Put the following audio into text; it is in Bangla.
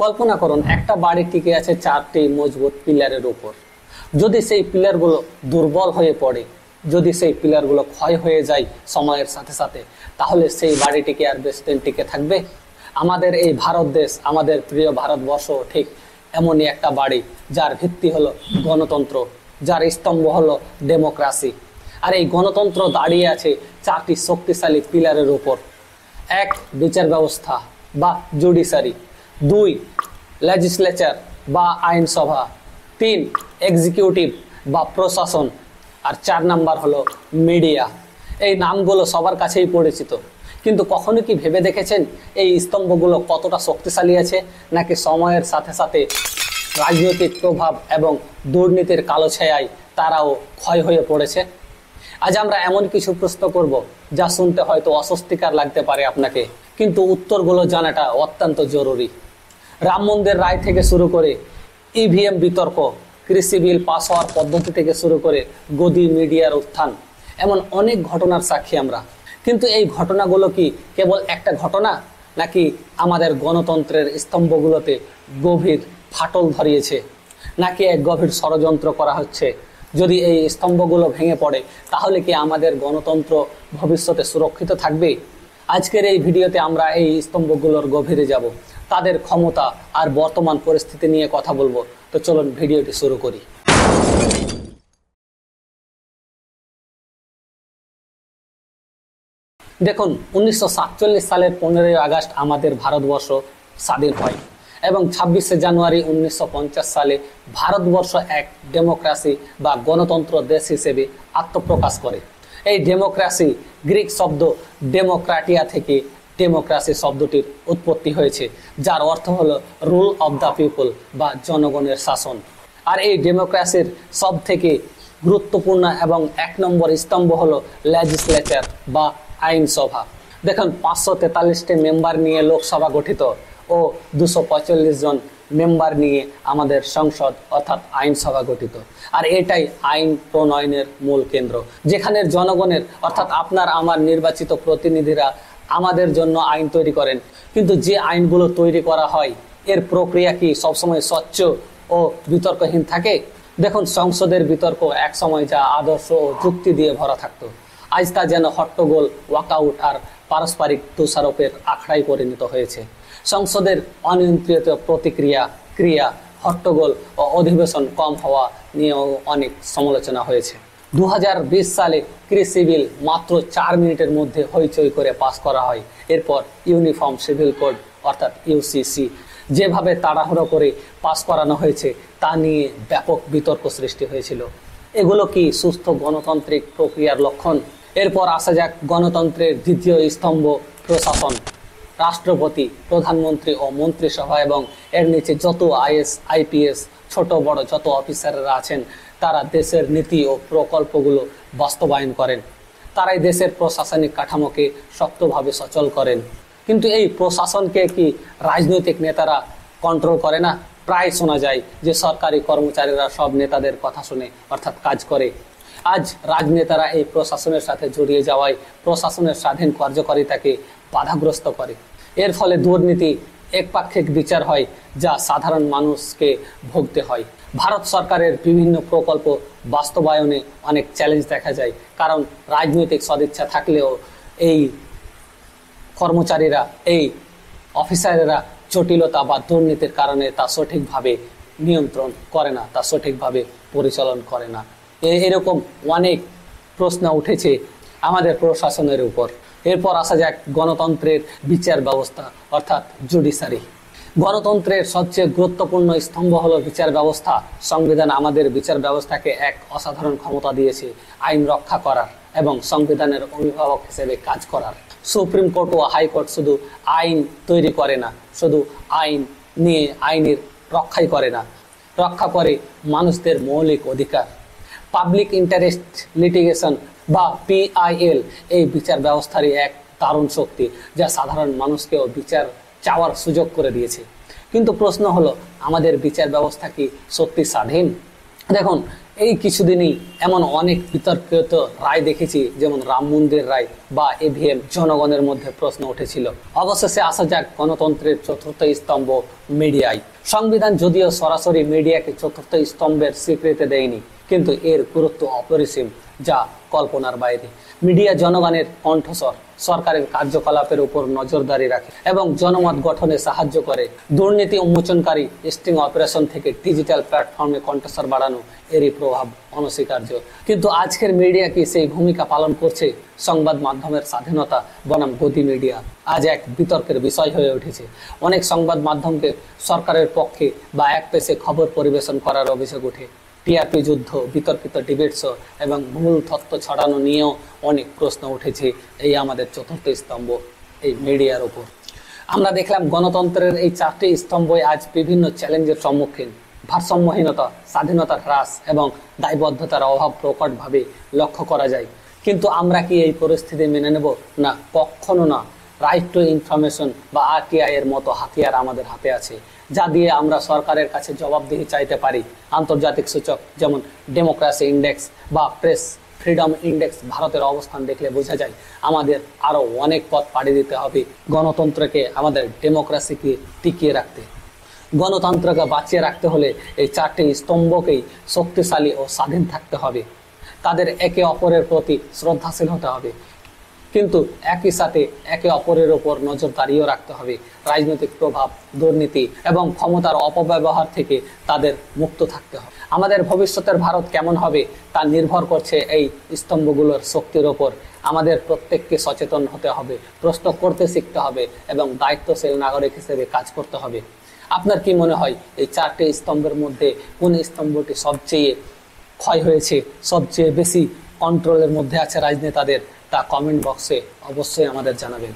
কল্পনা করুন একটা বাড়ি টিকে আছে চারটি মজবুত পিলারের উপর। যদি সেই পিলারগুলো দুর্বল হয়ে পড়ে, যদি সেই পিলারগুলো ক্ষয় হয়ে যায় সময়ের সাথে সাথে, তাহলে সেই বাড়িটি কি আর বেশি দিন টিকে থাকবে? আমাদের এই ভারত দেশ, আমাদের প্রিয় ভারতবর্ষ ঠিক এমনই একটা বাড়ি, যার ভিত্তি হলো গণতন্ত্র, যার স্তম্ভ হলো ডেমোক্রেসি। আর এই গণতন্ত্র দাঁড়িয়ে আছে চারটি শক্তিশালী পিলারের উপর। এক, বিচার ব্যবস্থা বা জুডিশিয়ারি। দুই, লেজিসলেচার বা আইনসভা। তিন, এক্সিকিউটিভ বা প্রশাসন। আর চার নাম্বার হলো মিডিয়া। এই নামগুলো সবার কাছেই পরিচিত, কিন্তু কখনো কি ভেবে দেখেছেন এই স্তম্ভগুলো কতটা শক্তিশালী আছে, নাকি সময়ের সাথে সাথে রাজনৈতিক প্রভাব এবং দুর্নীতির কালো ছায়ায় তারাও ক্ষয় হয়ে পড়েছে? আজ আমরা এমন কিছু প্রশ্ন করব যা শুনতে হয়তো অস্বস্তিকর লাগতে পারে আপনাকে, কিন্তু উত্তরগুলো জানাটা অত্যন্ত জরুরি। রাম মন্দির রায় থেকে শুরু করে ইভিএম বিতর্ক, কৃষি বিল পাস হওয়ার পদ্ধতি থেকে শুরু করে গদি মিডিয়ার উত্থান, এমন অনেক ঘটনার সাক্ষী আমরা। কিন্তু এই ঘটনাগুলো কি কেবল একটা ঘটনা, নাকি আমাদের গণতন্ত্রের স্তম্ভগুলোতে গভীর ফাটল ধরিয়েছে, নাকি এক গভীর ষড়যন্ত্র করা হচ্ছে? যদি এই স্তম্ভগুলো ভেঙে পড়ে, তাহলে কি আমাদের গণতন্ত্র ভবিষ্যতে সুরক্ষিত থাকবে? আজকের এই ভিডিওতে আমরা এই স্তম্ভগুলোর গভীরে যাব, তাদের ক্ষমতা আর বর্তমান পরিস্থিতি নিয়ে কথা বলবো। তো চলুন ভিডিওটি শুরু করি। দেখুন, 1947 সালের 15ই আগস্ট আমাদের ভারতবর্ষ স্বাধীন হয় এবং 26শে জানুয়ারি 1950 সালে ভারতবর্ষ এক ডেমোক্রেসি বা গণতন্ত্র দেশ হিসেবে আত্মপ্রকাশ করে। এই ডেমোক্রেসি গ্রিক শব্দ ডেমোক্রাটিয়া থেকে ডেমোক্রেসি শব্দটির উৎপত্তি হয়েছে, যার অর্থ হলো রুল অব দ্য পিপল বা জনগণের শাসন। আর এই ডেমোক্রেসির সব থেকে গুরুত্বপূর্ণ এবং এক নম্বর স্তম্ভ হলো লেজিসলেচার বা আইনসভা। দেখুন, 543টি মেম্বার নিয়ে লোকসভা গঠিত ও 245 জন মেম্বার নিয়ে আমাদের সংসদ অর্থাৎ আইনসভা গঠিত। আর এটাই আইন প্রণয়নের মূল কেন্দ্র, যেখানে জনগণের অর্থাৎ আপনার আমার নির্বাচিত প্রতিনিধিরা আমাদের জন্য আইন তৈরি করেন। কিন্তু যে আইনগুলো তৈরি করা হয়, এর প্রক্রিয়া কি সবসময় স্বচ্ছ ও বিতর্কহীন থাকে? দেখুন, সংসদের বিতর্ক এক সময় যা আদর্শ ও যুক্তি দিয়ে ভরা থাকতো, আজ তা যেন হট্টগোল, ওয়াকআউট আর পারস্পরিক দোষারোপের আখড়ায় পরিণত হয়েছে। সংসদের অনিয়ন্ত্রিত ক্রিয়া, হট্টগোল ও অধিবেশন কম হওয়া নিয়েও অনেক সমালোচনা হয়েছে। 2020 সালে কৃষি বিল মাত্র 4 মিনিটের মধ্যে হইচই করে পাস করা হয়। এরপর ইউনিফর্ম সিভিল কোড অর্থাৎ ইউসিসি যেভাবে তাড়াহুড়ো করে পাস করানো হয়েছে, তা নিয়ে ব্যাপক বিতর্ক সৃষ্টি হয়েছিল। এগুলো কি সুস্থ গণতান্ত্রিক প্রক্রিয়ার লক্ষণ? এরপর আসা যাক গণতন্ত্রের দ্বিতীয় স্তম্ভ, প্রশাসন। রাষ্ট্রপতি, প্রধানমন্ত্রী ও মন্ত্রিসভা এবং এর নিচে যত আইএস, আইপিএস, ছোট বড় যত অফিসাররা আছেন, তারা দেশের নীতি ও প্রকল্পগুলো বাস্তবায়ন করেন। তারাই দেশের প্রশাসনিক কাঠামোকে শক্তভাবে সচল করেন। কিন্তু এই প্রশাসনকে কি রাজনৈতিক নেতারা কন্ট্রোল করে না? প্রায় শোনা যায় যে সরকারি কর্মচারীরা সব নেতাদের কথা শুনে অর্থাৎ কাজ করে। আজ রাজনেতারা এই প্রশাসনের সাথে জড়িয়ে যাওয়ায় প্রশাসনের স্বাধীন কার্যকারিতাকে বাধাগ্রস্ত করে। এর ফলে দুর্নীতি, একপাক্ষিক বিচার হয়, যা সাধারণ মানুষকে ভুগতে হয়। ভারত সরকারের বিভিন্ন প্রকল্প বাস্তবায়নে অনেক চ্যালেঞ্জ দেখা যায়, কারণ রাজনৈতিক সদিচ্ছা থাকলেও এই কর্মচারীরা, এই অফিসারেরা জটিলতা বা দুর্নীতির কারণে তা সঠিকভাবে নিয়ন্ত্রণ করে না, তা সঠিকভাবে পরিচালন করে না। এরকম অনেক প্রশ্ন উঠেছে আমাদের প্রশাসনের উপর। এরপর আসা যাক গণতন্ত্রের বিচার ব্যবস্থা অর্থাৎ জুডিশিয়ারি। গণতন্ত্রের সবচেয়ে গুরুত্বপূর্ণ স্তম্ভ হলো বিচার ব্যবস্থা। সংবিধান আমাদের বিচার ব্যবস্থাকে এক অসাধারণ ক্ষমতা দিয়েছে আইন রক্ষা করার এবং সংবিধানের অভিভাবক হিসেবে কাজ করার। সুপ্রিম কোর্ট ও হাইকোর্ট শুধু আইন তৈরি করে না, শুধু আইন নিয়ে আইনের রক্ষাই করে না, রক্ষা করে মানুষদের মৌলিক অধিকার। পাবলিক ইন্টারেস্ট লিটিগেশন বা PIL এই বিচার ব্যবস্থারই এক দারুণ শক্তি, যা সাধারণ মানুষকেও বিচার চাওয়ার সুযোগ করে দিয়েছে। কিন্তু প্রশ্ন হলো, আমাদের বিচার ব্যবস্থা কি সত্যি স্বাধীন? দেখুন, এই কিছুদিনই এমন অনেক বিতর্কিত রায় দেখেছি, যেমন রাম মন্দির রায় বা EVM। জনগণের মধ্যে প্রশ্ন উঠেছিল। অবশেষে আসা যাক গণতন্ত্রের চতুর্থ স্তম্ভ মিডিয়ায়। সংবিধান যদিও সরাসরি মিডিয়াকে চতুর্থ স্তম্ভের স্বীকৃতি দেয়নি, কিন্তু এর গুরুত্ব অপরিসীম, যা কল্পনার বাইরে। মিডিয়া জনগণের কণ্ঠস্বর, সরকারের কার্যকলাপের উপর নজরদারি রাখে এবং জনমত গঠনে সাহায্য করে। দুর্নীতি উন্মোচনকারী স্টিং অপারেশন থেকে ডিজিটাল প্ল্যাটফর্মে কণ্ঠস্বর বাড়ানো, এরই প্রভাব অনস্বীকার্য। কিন্তু আজকের মিডিয়া কি সেই ভূমিকা পালন করছে? সংবাদ মাধ্যমের স্বাধীনতা বনাম গদি মিডিয়া আজ এক বিতর্কের বিষয় হয়ে উঠেছে। অনেক সংবাদ মাধ্যমকে সরকারের পক্ষে বা এক পেশে খবর পরিবেশন করার অভিযোগ ওঠে। টিআরপি যুদ্ধ, বিতর্কিত ডিবেট শো এবং ভুল তথ্য ছড়ানো নিয়েও অনেক প্রশ্ন উঠেছে এই আমাদের চতুর্থ স্তম্ভ, এই মিডিয়ার উপর। আমরা দেখলাম গণতন্ত্রের এই চারটি স্তম্ভই আজ বিভিন্ন চ্যালেঞ্জের সম্মুখীন। ভারসাম্যহীনতা, স্বাধীনতার হ্রাস এবং দায়বদ্ধতার অভাব প্রকটভাবে লক্ষ্য করা যায়। কিন্তু আমরা কি এই পরিস্থিতি মেনে নেব? না, কখনো না। রাইট টু ইনফরমেশন বা RTI এর মতো হাতিয়ার আমাদের হাতে আছে, যা দিয়ে আমরা সরকারের কাছে জবাবদিহি চাইতে পারি। আন্তর্জাতিক সূচক যেমন ডেমোক্রেসি ইন্ডেক্স বা প্রেস ফ্রিডম ইন্ডেক্স ভারতের অবস্থান দেখলে বোঝা যায় আমাদের আরো অনেক পথ পাড়ি দিতে হবে গণতন্ত্রকে, আমাদের ডেমোক্রেসিকে টিকিয়ে রাখতে। গণতন্ত্রকে বাঁচিয়ে রাখতে হলে এই চারটি স্তম্ভকেই শক্তিশালী ও স্বাধীন থাকতে হবে। তাদের একে অপরের প্রতি শ্রদ্ধাশীল হতে হবে, কিন্তু একই সাথে একে অপরের ওপর নজরদারিও রাখতে হবে। রাজনৈতিক প্রভাব, দুর্নীতি এবং ক্ষমতার অপব্যবহার থেকে তাদের মুক্ত থাকতে হবে। আমাদের ভবিষ্যতের ভারত কেমন হবে তা নির্ভর করছে এই স্তম্ভগুলোর শক্তির ওপর। আমাদের প্রত্যেককে সচেতন হতে হবে, প্রশ্ন করতে শিখতে হবে এবং দায়িত্বশীল নাগরিক হিসেবে কাজ করতে হবে। আপনার কি মনে হয় এই চারটি স্তম্ভের মধ্যে কোন স্তম্ভটি সবচেয়ে ক্ষয় হয়েছে, সবচেয়ে বেশি কন্ট্রোলের মধ্যে আছে রাজনেতাদের? তা কমেন্ট বক্সে অবশ্যই আমাদের জানাবেন।